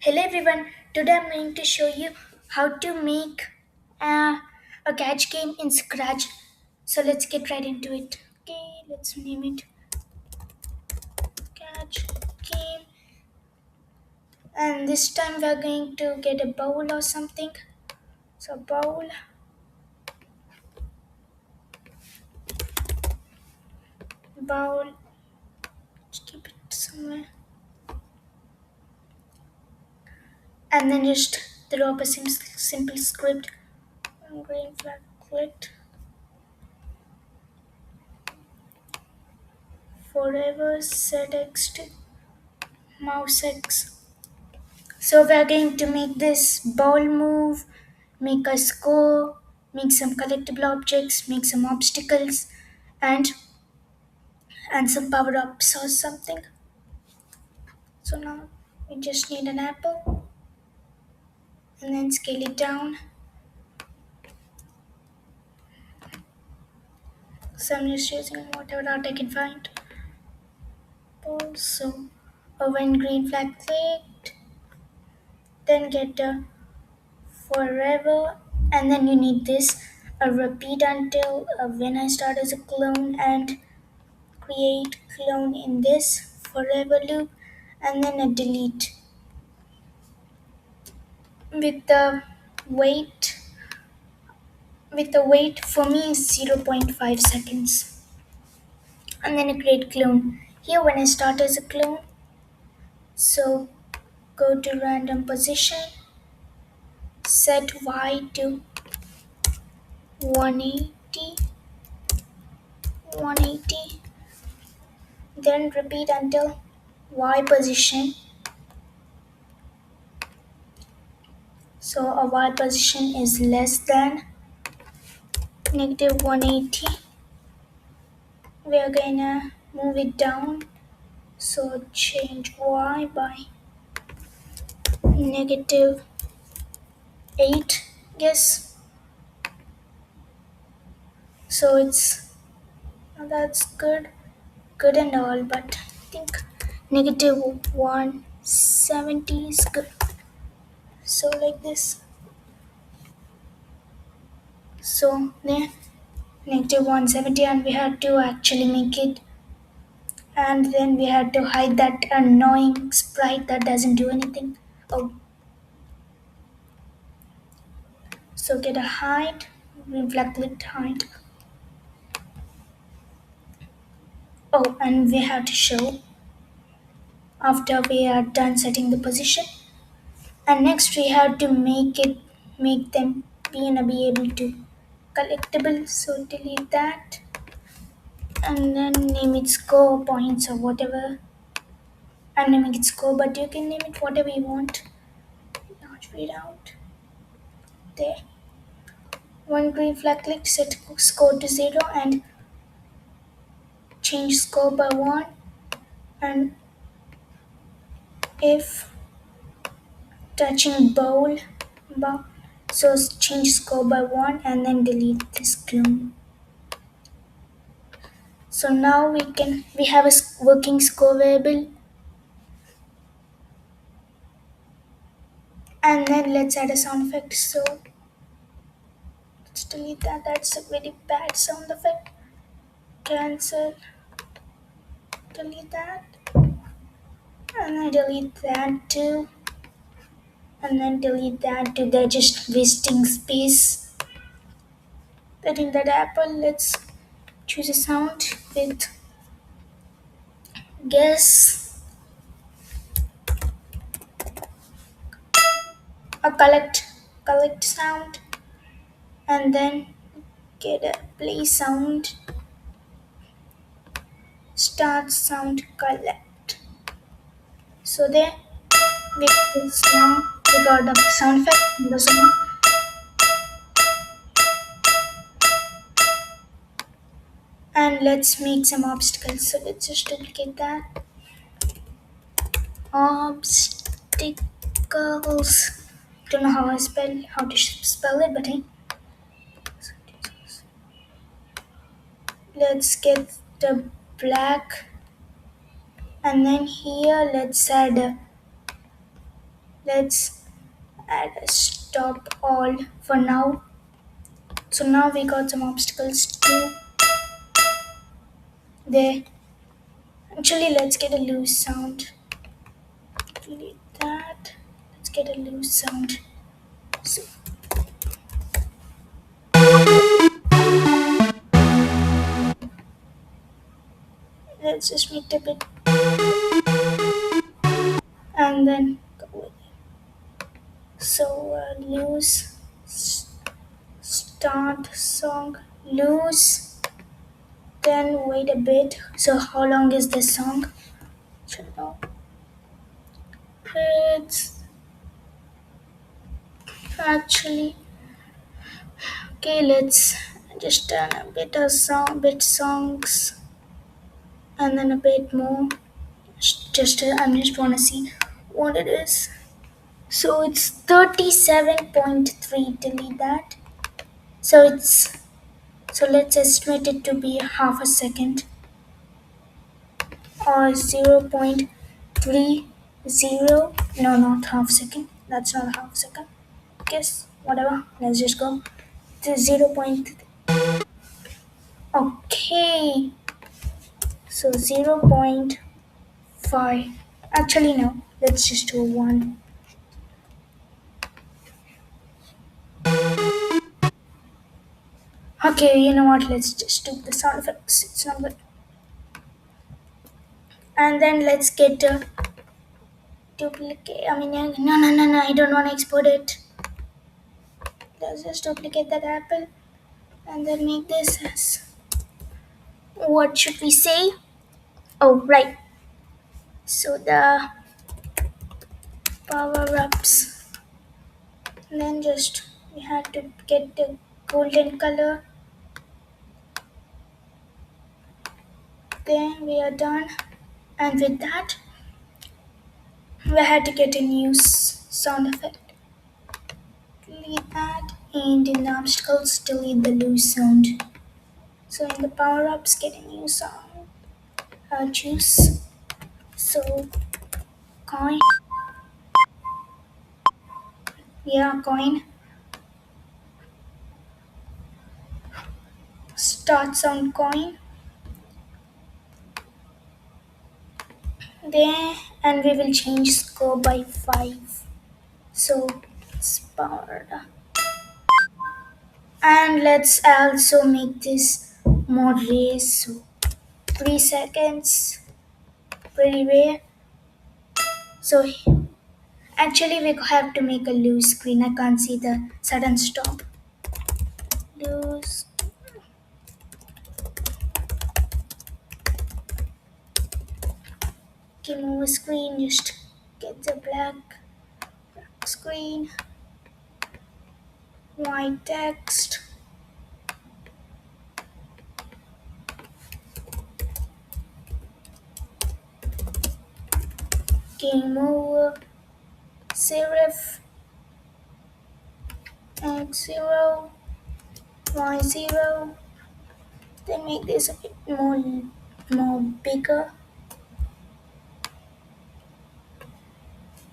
Hello everyone, today I'm going to show you how to make a, a catch game in Scratch. So let's get right into it. Okay, let's name it catch game. And this time we're going to get a bowl or something. So bowl, just keep it somewhere. And then just throw up a simple script. Green flag clicked. Forever set X to mouse X. So we are going to make this ball move, make a score, make some collectible objects, make some obstacles, and and some power ups or something. So now we just need an apple and then scale it down. So I'm just using whatever art I can find. So when green flag clicked, then get a forever, and then you need this a repeat until when I start as a clone and create clone in this forever loop, and then a delete with the wait wait for me is zero point 0.5 seconds, and then a create clone here when I start as a clone. So go to random position, set y to 180, 180, then repeat until y position. So a y position is less than negative 180. We are gonna move it down. So change y by negative 8. Yes. So it's that's good and all, but I think negative 170 is good. So like this. So then negative 170, and we had to actually make it, and then we had to hide that annoying sprite that doesn't do anything. Oh, so get a hide, reflect hide. Oh, and we have to show after we are done setting the position, and next we have to make them be able to collectible. So delete that and then name it score points or whatever. I'm naming it score, but you can name it whatever you want. Not read out there. One green flag click, set score to 0 and change score by 1, and if touching bowl, so change score by 1 and then delete this clone. So now we have a working score variable, and then let's add a sound effect. So let's delete that. That's a very bad sound effect. Cancel. Delete that, and I delete that too, and then delete that too. They're just wasting space. Getting that apple. Let's choose a sound with guess a collect sound, and then get a play sound, start sound collect. So there we now we got the sound effect in the song, and let's make some obstacles. So let's just duplicate that. Obstacles. Don't know how to spell it, but hey, let's get the black, and then here Let's add a stop all for now. So now we got some obstacles too there. Actually, let's get a loose sound. Delete that. Let's get a loose sound. So let's just make it a bit and then go with it. So loose start song loose. Then wait a bit. So how long is this song? Should know. It's actually okay. Let's just turn a bit of bit songs, and then a bit more. I just wanna see what it is. So it's 37.3. Delete that. So it's so let's estimate it to be half a second or 0.30. No, not half second. That's not half second. Guess whatever. Let's just go to 0. Okay, so 0.5. Actually, no. Let's just do 1. Okay, you know what? Let's just do the sound effects. It's not good. And then let's get a duplicate. I mean, no, no, no, no. I don't want to export it. Let's just duplicate that apple and then make this as. What should we say? Oh, right. So the power ups. Then just we have to get the golden color. Then we are done. And with that, we had to get a new sound effect. Delete that. And in the obstacles, delete the loose sound. So in the power ups, get a new sound. Choose. So coin. Yeah, coin. Start sound coin. There, and we will change score by 5. So it's powered. And let's also make this more race. So 3 seconds. Pretty rare. So actually we have to make a loose screen. I can't see the sudden stop. Loose. Game over screen. Just get the black screen. White text. Game over. Serif. X0. Y0. Then make this a bit more bigger.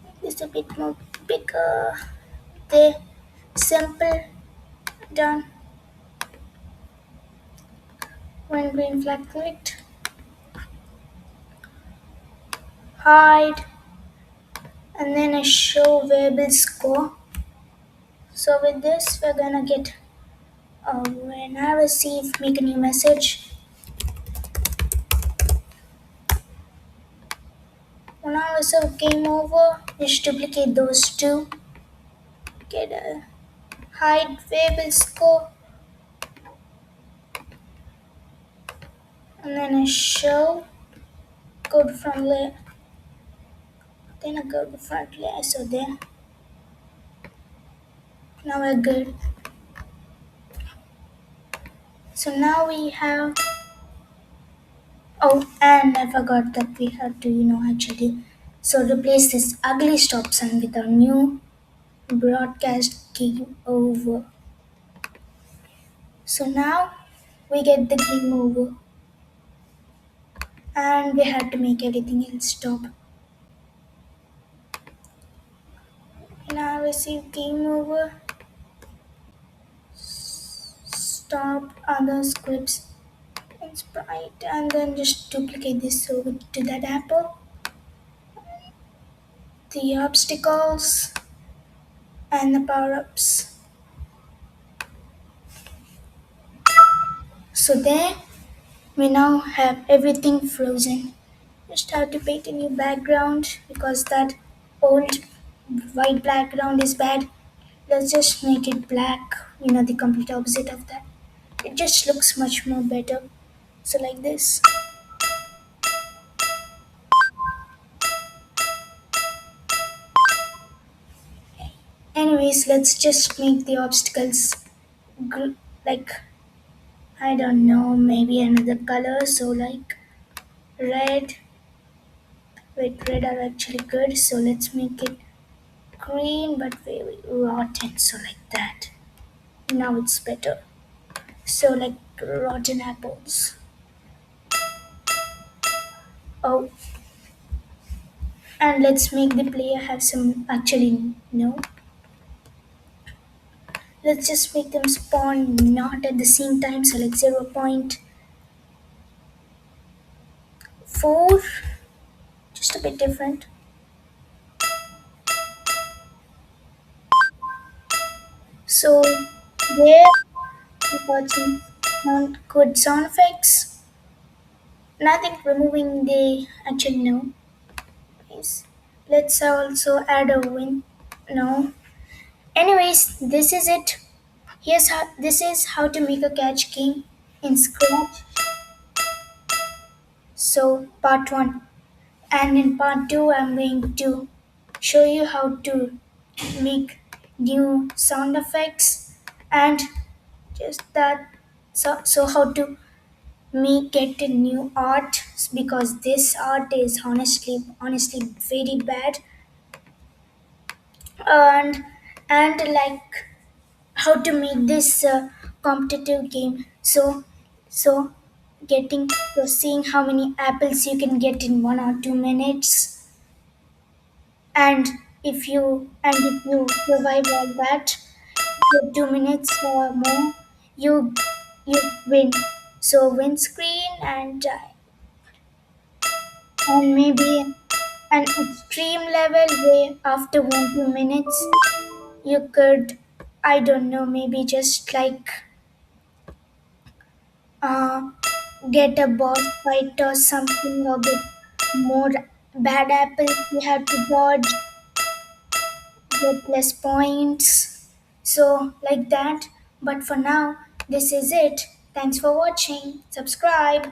Make this a bit more bigger. There. Simple. Done. When green flag clicked. Hide. And then I show variable score. So with this we're gonna get when I receive make a new message. When I receive game over, just duplicate those two. Get a hide variable score. And then I show code from layer. Then I go to front layer. So there. Now we're good. So now we have. Oh, and I forgot that we have to, actually. So replace this ugly stop sign with our new broadcast game over. So now we get the game over, and we have to make everything else stop. receive game over. Stop other scripts in Sprite and then just duplicate this over to that apple. The obstacles and the power-ups. So there we now have everything frozen. Just have to paint a new background because that old white background is bad. Let's just make it black, the complete opposite of that. It just looks much more better. So like this. Anyways, let's just make the obstacles like, I don't know, maybe another color. So like red. Wait, red are actually good. So let's make it green but very rotten. So like that. Now it's better. So like rotten apples. Oh, and let's make the player have some actually no. Let's just make them spawn not at the same time. So like 0.4, just a bit different. So there we got some good sound effects. Nothing removing the actually no. Yes. Let's also add a win. No. Anyways, this is it. This is how to make a catch game in Scratch. So part one, and in part two, I'm going to show you how to make new sound effects and just that. So how to make get a new art because this art is honestly very bad and like how to make this competitive game. So getting so seeing how many apples you can get in 1 or 2 minutes, and if you survive all that for 2 minutes or more, you win. So win screen and maybe an extreme level where after 1 2 minutes you could, I don't know, maybe just like uh, get a boss fight or something, or get more bad apples you have to dodge, get less points. So, like that. But for now, this is it. Thanks for watching. Subscribe.